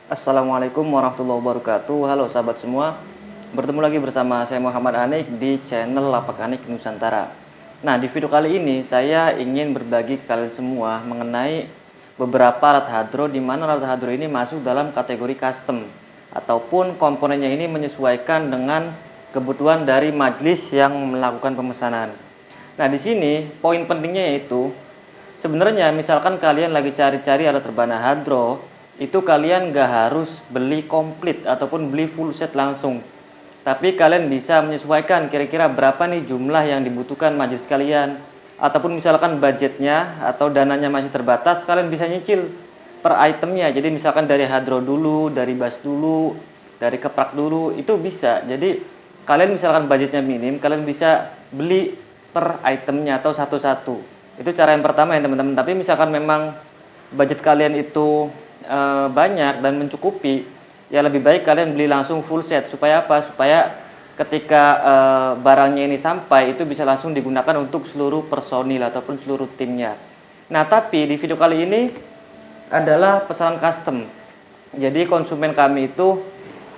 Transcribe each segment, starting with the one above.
Assalamualaikum warahmatullahi wabarakatuh. Halo sahabat semua, bertemu lagi bersama saya Muhammad Anik di channel Lapak Anik Nusantara. Nah, di video kali ini saya ingin berbagi ke kalian semua mengenai beberapa alat hadro, di mana alat hadro ini masuk dalam kategori custom ataupun komponennya ini menyesuaikan dengan kebutuhan dari majelis yang melakukan pemesanan. Nah, di sini poin pentingnya yaitu sebenarnya misalkan kalian lagi cari-cari alat rebana hadro, itu kalian gak harus beli komplit ataupun beli full set langsung. Tapi kalian bisa menyesuaikan kira-kira berapa nih jumlah yang dibutuhkan majelis kalian. Ataupun misalkan budgetnya atau dananya masih terbatas, kalian bisa nyicil per itemnya. Jadi misalkan dari hadro dulu, dari bass dulu, dari keprak dulu, itu bisa. Jadi kalian misalkan budgetnya minim, kalian bisa beli per itemnya atau satu-satu. Itu cara yang pertama ya teman-teman. Tapi misalkan memang budget kalian itu banyak dan mencukupi, ya lebih baik kalian beli langsung full set. Supaya apa? Supaya ketika barangnya ini sampai, itu bisa langsung digunakan untuk seluruh personil ataupun seluruh timnya. Nah, tapi di video kali ini adalah pesanan custom. Jadi konsumen kami itu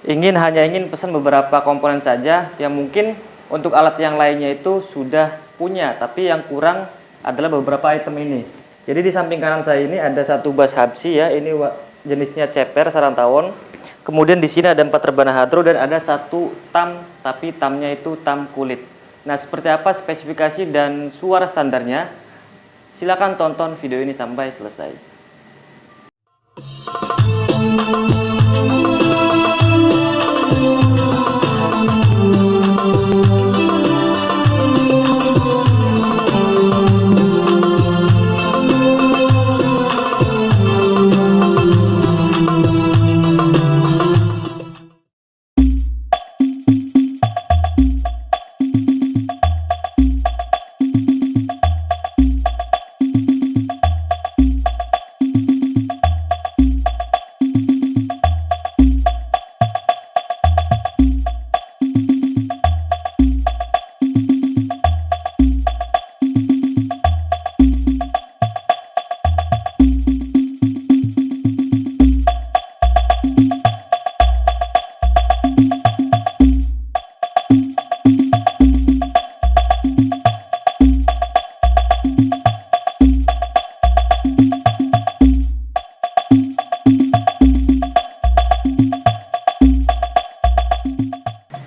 hanya ingin pesan beberapa komponen saja, yang mungkin untuk alat yang lainnya itu sudah punya, tapi yang kurang adalah beberapa item ini. Jadi di samping kanan saya ini ada satu bass Habsi ya, ini jenisnya ceper sarang tawon. Kemudian di sini ada 4 rebana hadro dan ada satu tam, tapi tamnya itu tam kulit. Nah, seperti apa spesifikasi dan suara standarnya? Silakan tonton video ini sampai selesai.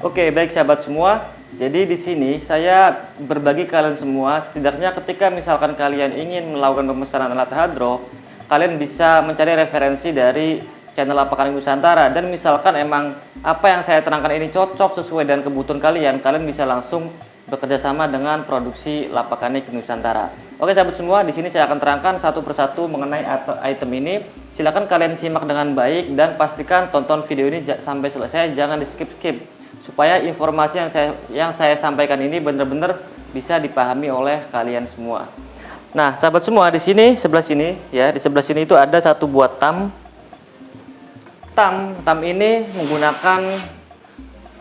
Oke, baik sahabat semua. Jadi di sini saya berbagi kalian semua, setidaknya ketika misalkan kalian ingin melakukan pemesanan alat hadro, kalian bisa mencari referensi dari channel Lapak Anik Nusantara. Dan misalkan emang apa yang saya terangkan ini cocok sesuai dengan kebutuhan kalian, kalian bisa langsung bekerja sama dengan produksi Lapak Anik Nusantara. Oke sahabat semua, di sini saya akan terangkan satu persatu mengenai item ini. Silakan kalian simak dengan baik dan pastikan tonton video ini sampai selesai, jangan di skip-skip, supaya informasi yang saya sampaikan ini benar-benar bisa dipahami oleh kalian semua. Nah, sahabat semua, di sini sebelah sini ya, di sebelah sini itu ada satu buah tam. Tam ini menggunakan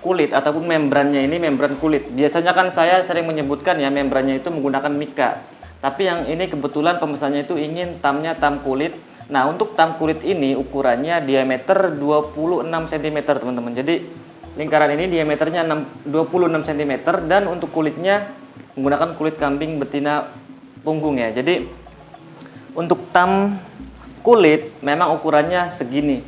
kulit ataupun membrannya ini membran kulit. Biasanya kan saya sering menyebutkan ya membrannya itu menggunakan mika. Tapi yang ini kebetulan pemesannya itu ingin tamnya tam kulit. Nah, untuk tam kulit ini ukurannya diameter 26 cm, teman-teman. Jadi lingkaran ini diameternya 26 cm dan untuk kulitnya menggunakan kulit kambing betina punggung ya. Jadi untuk tam kulit memang ukurannya segini.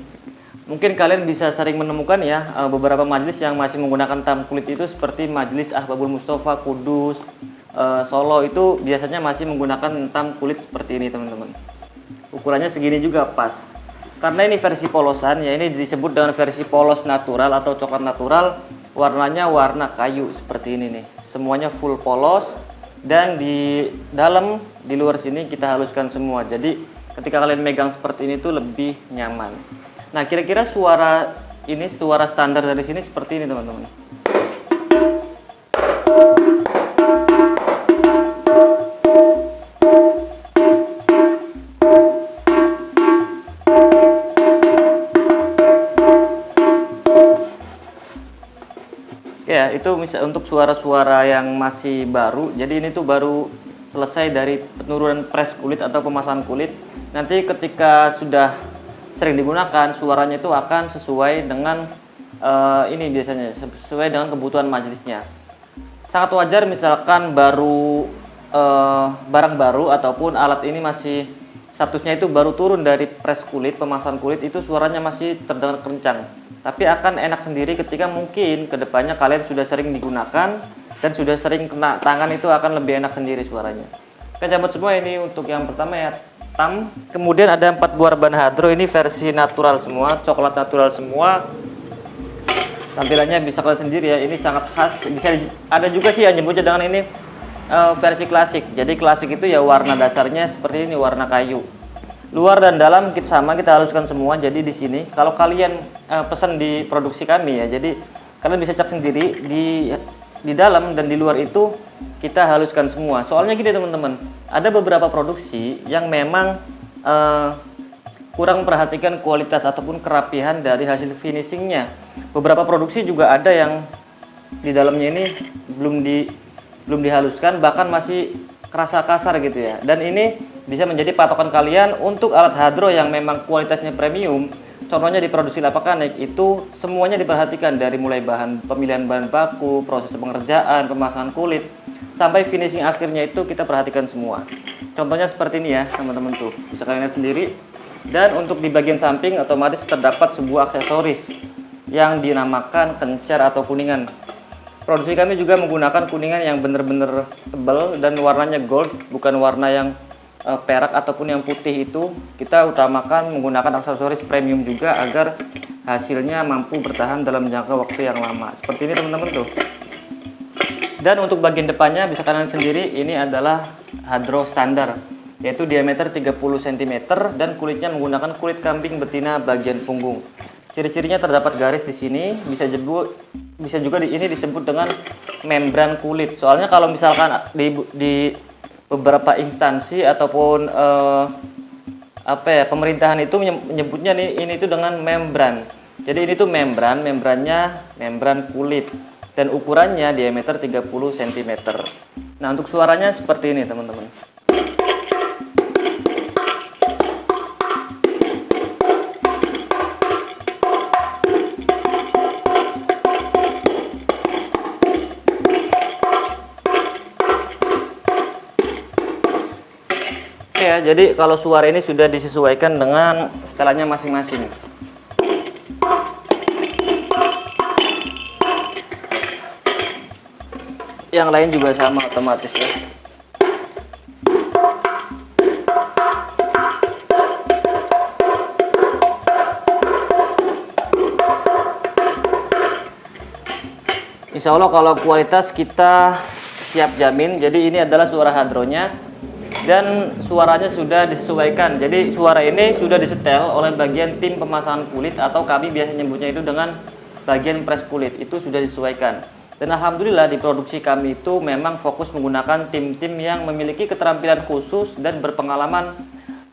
Mungkin kalian bisa sering menemukan ya beberapa majelis yang masih menggunakan tam kulit itu, seperti majelis Ahbabul Mustafa Kudus, Solo, itu biasanya masih menggunakan tam kulit seperti ini teman-teman. Ukurannya segini juga pas. Karena ini versi polosan ya, ini disebut dengan versi polos natural atau coklat natural. Warnanya warna kayu seperti ini nih. Semuanya full polos dan di dalam, di luar sini kita haluskan semua. Jadi ketika kalian megang seperti ini tuh lebih nyaman. Nah, kira-kira suara standar dari sini seperti ini teman-teman. Ya, itu untuk suara-suara yang masih baru. Jadi ini tuh baru selesai dari penurunan press kulit atau pemasangan kulit. Nanti ketika sudah sering digunakan, suaranya itu akan sesuai dengan ini biasanya sesuai dengan kebutuhan majelisnya. Sangat wajar misalkan baru barang baru ataupun alat ini masih statusnya itu baru turun dari press kulit, pemasangan kulit, itu suaranya masih terdengar kencang. Tapi akan enak sendiri ketika mungkin kedepannya kalian sudah sering digunakan dan sudah sering kena tangan, itu akan lebih enak sendiri suaranya. Oke sahabat semua, ini untuk yang pertama ya, tam. Kemudian ada 4 buah ban hadro, ini versi natural semua, coklat natural semua. Tampilannya bisa kalian sendiri ya, ini sangat khas. Bisa ada juga sih yang nyebutnya dengan ini versi klasik. Jadi klasik itu ya warna dasarnya seperti ini, warna kayu. Luar dan dalam kita sama, kita haluskan semua. Jadi di sini kalau kalian pesan di produksi kami ya, jadi kalian bisa cek sendiri di dalam dan di luar itu kita haluskan semua. Soalnya gini teman-teman, ada beberapa produksi yang memang kurang memperhatikan kualitas ataupun kerapihan dari hasil finishingnya. Beberapa produksi juga ada yang di dalamnya ini belum dihaluskan, bahkan masih kerasa kasar gitu ya. Dan ini bisa menjadi patokan kalian untuk alat hadro yang memang kualitasnya premium. Contohnya di produksi Lapak Anik itu semuanya diperhatikan, dari mulai pemilihan bahan baku, proses pengerjaan, pemasangan kulit, sampai finishing akhirnya itu kita perhatikan semua. Contohnya seperti ini ya teman-teman, tuh bisa kalian lihat sendiri. Dan untuk di bagian samping otomatis terdapat sebuah aksesoris yang dinamakan kencer atau kuningan. Produksi kami juga menggunakan kuningan yang benar-benar tebal dan warnanya gold, bukan warna yang perak ataupun yang putih. Itu kita utamakan menggunakan aksesoris premium juga agar hasilnya mampu bertahan dalam jangka waktu yang lama. Seperti ini teman-teman tuh. Dan untuk bagian depannya bisa kalian sendiri, ini adalah hadro standar, yaitu diameter 30 cm dan kulitnya menggunakan kulit kambing betina bagian punggung. Ciri-cirinya terdapat garis di sini, bisa juga ini disebut dengan membran kulit. Soalnya kalau misalkan di beberapa instansi ataupun pemerintahan itu menyebutnya ini itu dengan membran. Jadi ini tuh membrannya membran kulit dan ukurannya diameter 30 cm. Nah, untuk suaranya seperti ini teman-teman. Ya, jadi kalau suara ini sudah disesuaikan dengan setelannya masing-masing. Yang lain juga sama otomatis ya. Insya Allah kalau kualitas kita siap jamin. Jadi ini adalah suara hadronya dan suaranya sudah disesuaikan. Jadi suara ini sudah disetel oleh bagian tim pemasangan kulit, atau kami biasa nyebutnya itu dengan bagian press kulit. Itu sudah disesuaikan. Dan alhamdulillah di produksi kami itu memang fokus menggunakan tim-tim yang memiliki keterampilan khusus dan berpengalaman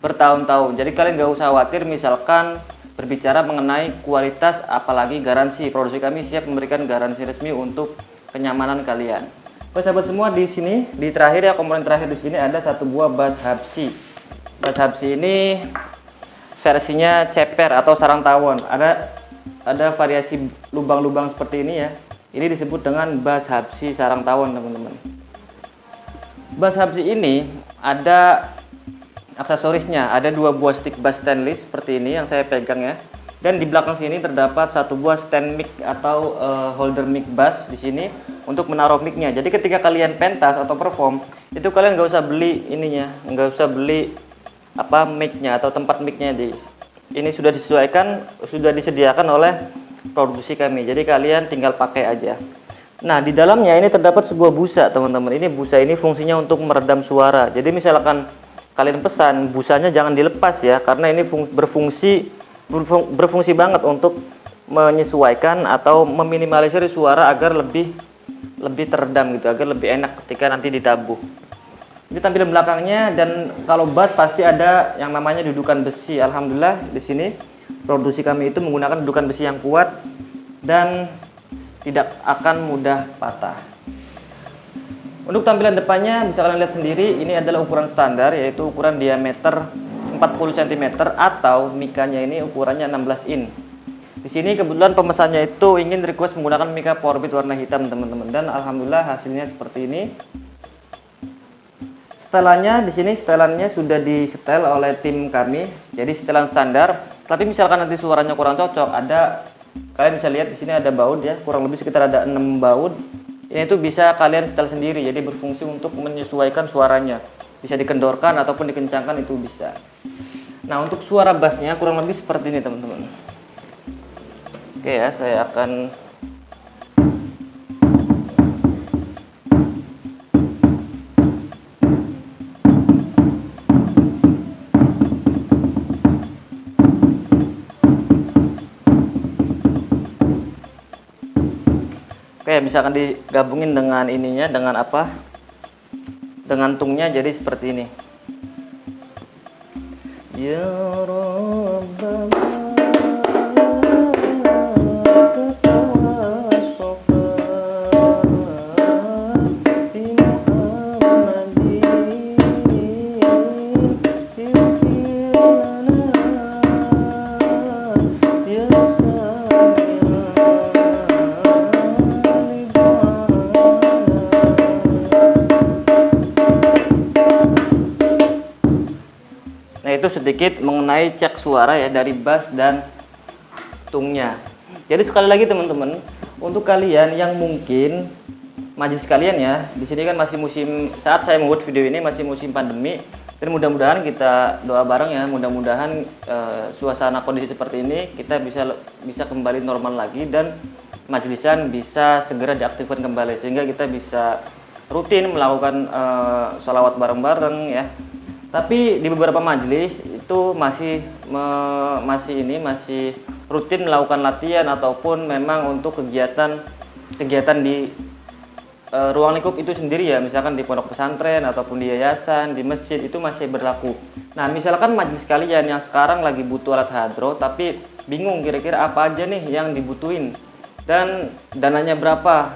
bertahun-tahun. Jadi kalian gak usah khawatir misalkan berbicara mengenai kualitas, apalagi garansi. Produksi kami siap memberikan garansi resmi untuk kenyamanan kalian. Oke sahabat semua, di sini di terakhir ya, komponen terakhir di sini ada satu buah bass Habsi. Bass Habsi ini versinya ceper atau sarang tawon. Ada variasi lubang-lubang seperti ini ya. Ini disebut dengan bass Habsi sarang tawon teman-teman. Bass Habsi ini ada aksesorisnya, ada 2 buah stick bass stainless seperti ini yang saya pegang ya. Dan di belakang sini terdapat satu buah stand mic atau holder mic bass di sini untuk menaruh micnya. Jadi ketika kalian pentas atau perform, itu kalian nggak usah beli ininya, nggak usah beli micnya atau tempat micnya. Ini sudah disesuaikan, sudah disediakan oleh produksi kami. Jadi kalian tinggal pakai aja. Nah, di dalamnya ini terdapat sebuah busa teman-teman. Ini busa ini fungsinya untuk meredam suara. Jadi misalkan kalian pesan, busanya jangan dilepas ya, karena ini berfungsi banget untuk menyesuaikan atau meminimalisir suara agar lebih teredam gitu, agar lebih enak ketika nanti ditabuh. Ini tampilan belakangnya. Dan kalau bass pasti ada yang namanya dudukan besi. Alhamdulillah di sini produksi kami itu menggunakan dudukan besi yang kuat dan tidak akan mudah patah. Untuk tampilan depannya bisa kalian lihat sendiri, ini adalah ukuran standar, yaitu ukuran diameter 40 cm atau mikanya ini ukurannya 16 in. Di sini kebetulan pemesannya itu ingin request menggunakan mika Powerbit warna hitam teman-teman, dan alhamdulillah hasilnya seperti ini. Setelannya di sini setelannya sudah disetel oleh tim kami, jadi setelan standar. Tapi misalkan nanti suaranya kurang cocok, kalian bisa lihat di sini ada baut ya, kurang lebih sekitar ada 6 baut. Ini itu bisa kalian setel sendiri, jadi berfungsi untuk menyesuaikan suaranya. Bisa dikendorkan ataupun dikencangkan, itu bisa. Nah, untuk suara bassnya kurang lebih seperti ini teman-teman. Oke ya, saya akan misalkan digabungin dengan ininya, dengan apa? Dengan tungnya, jadi seperti ini. Ya Rabbana itu sedikit mengenai cek suara ya dari bass dan tungnya. Jadi sekali lagi teman-teman, untuk kalian yang mungkin majelis kalian ya, di sini kan masih musim, saat saya membuat video ini masih musim pandemi, dan mudah-mudahan kita doa bareng ya, mudah-mudahan suasana kondisi seperti ini kita bisa kembali normal lagi dan majelisan bisa segera diaktifkan kembali sehingga kita bisa rutin melakukan sholawat bareng-bareng ya. Tapi di beberapa majelis itu masih rutin melakukan latihan ataupun memang untuk kegiatan di ruang lingkup itu sendiri ya, misalkan di pondok pesantren ataupun di yayasan, di masjid, itu masih berlaku. Nah, misalkan majelis kalian yang sekarang lagi butuh alat hadroh tapi bingung kira-kira apa aja nih yang dibutuhin dan dananya berapa,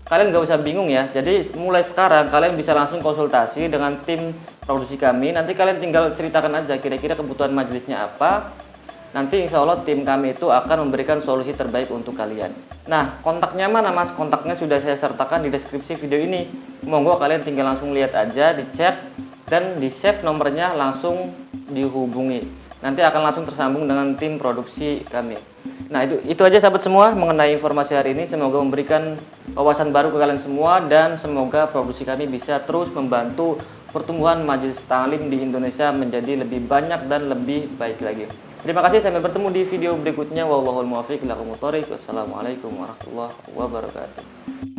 kalian gak usah bingung ya. Jadi mulai sekarang kalian bisa langsung konsultasi dengan tim produksi kami. Nanti kalian tinggal ceritakan aja kira-kira kebutuhan majelisnya apa. Nanti insya Allah tim kami itu akan memberikan solusi terbaik untuk kalian. Nah, kontaknya mana mas? Kontaknya sudah saya sertakan di deskripsi video ini. Monggo kalian tinggal langsung lihat aja, dicek dan di save nomornya, langsung dihubungi. Nanti akan langsung tersambung dengan tim produksi kami. Nah, itu aja sahabat semua mengenai informasi hari ini. Semoga memberikan wawasan baru ke kalian semua dan semoga produksi kami bisa terus membantu pertumbuhan majelis taklim di Indonesia menjadi lebih banyak dan lebih baik lagi. Terima kasih, sampai bertemu di video berikutnya. Wallahul muwaffiq ila aqwamit thoriq. Wassalamualaikum warahmatullahi wabarakatuh.